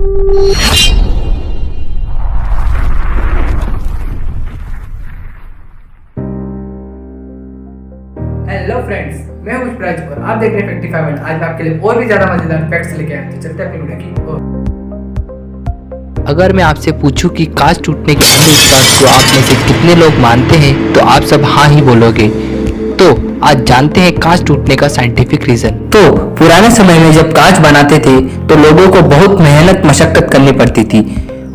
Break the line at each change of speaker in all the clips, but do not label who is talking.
Hello friends, मैं हूं पुष्पराज और आप देख रहे हैं फैक्टिफाई वर्ल्ड। आज मैं आपके लिए और भी ज्यादा मजेदार फैक्ट्स लेके आया हूं, तो चलते हैं अपनी वीडियो की ओर।
अगर मैं आपसे पूछूं कि कांच टूटने के अंधविश्वास को आप में से कितने लोग मानते हैं तो आप सब हाँ ही बोलोगे। तो आज जानते हैं कांच टूटने का साइंटिफिक रीजन।
तो पुराने समय में जब कांच बनाते थे तो लोगों को बहुत मेहनत मशक्कत करनी पड़ती थी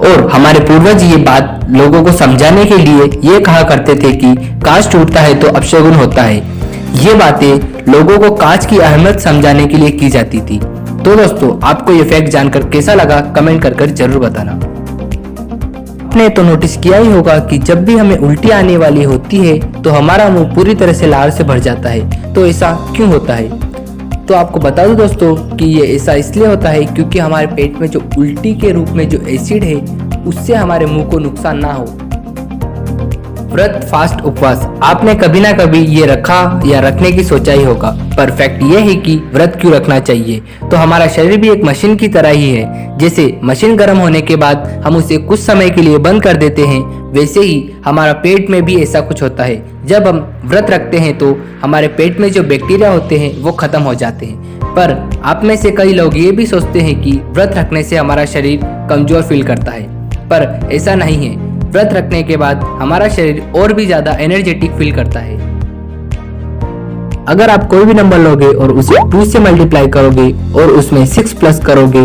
और हमारे पूर्वज ये बात लोगों को समझाने के लिए ये कहा करते थे कि कांच टूटता है तो अपशगुन होता है। ये बातें लोगों को कांच की अहमियत समझाने के लिए की जाती थी। तो दोस्तों, आपको ये फैक्ट जानकर कैसा लगा कमेंट कर जरूर बताना। आपने तो नोटिस किया ही होगा कि जब भी हमें उल्टी आने वाली होती है तो हमारा मुंह पूरी तरह से लार से भर जाता है। तो ऐसा क्यों होता है? तो आपको बता दूं दोस्तों कि ये ऐसा इसलिए होता है क्योंकि हमारे पेट में जो उल्टी के रूप में जो एसिड है उससे हमारे मुंह को नुकसान ना हो। व्रत, फास्ट, उपवास आपने कभी ना कभी ये रखा या रखने की सोचा ही होगा, पर फैक्ट ये है कि व्रत क्यों रखना चाहिए। तो हमारा शरीर भी एक मशीन की तरह ही है। जैसे मशीन गर्म होने के बाद हम उसे कुछ समय के लिए बंद कर देते हैं, वैसे ही हमारा पेट में भी ऐसा कुछ होता है। जब हम व्रत रखते हैं तो हमारे पेट में जो बैक्टीरिया होते हैं वो खत्म हो जाते हैं। पर आप में से कई लोग ये भी सोचते हैं कि व्रत रखने से हमारा शरीर कमजोर फील करता है, पर ऐसा नहीं है। व्रत रखने के बाद हमारा शरीर और भी ज्यादा एनर्जेटिक फील करता है। अगर आप कोई भी नंबर लोगे और उसे 2 से मल्टीप्लाई करोगे और उसमें 6 प्लस करोगे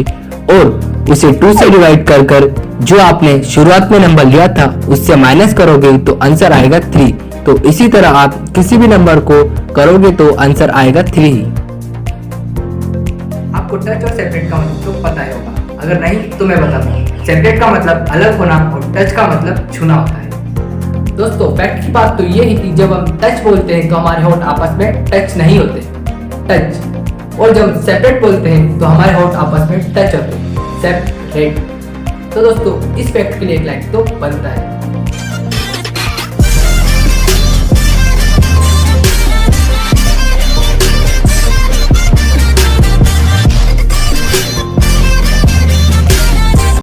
और उसे 2 से डिवाइड कर जो आपने शुरुआत में नंबर लिया था उससे माइनस करोगे तो आंसर आएगा 3। तो इसी तरह आप किसी भी नंबर को करोगे तो आंसर आएगा 3 ही।
आपको टच और सेपरेट का मतलब तो पता ही होगा, अगर नहीं तो मैं बताता हूँ। सेपरेट का मतलब अलग होना और टच का मतलब छूना होता है। दोस्तों, फैक्ट की बात तो ये है कि जब हम टच बोलते हैं तो हमारे होंठ आपस में टच नहीं होते, टच। और जब सेपरेट बोलते हैं तो हमारे होंठ आपस में टच होते, सेपरेट। तो दोस्तों, इस फैक्ट के लिए एक लाइक तो बनता है।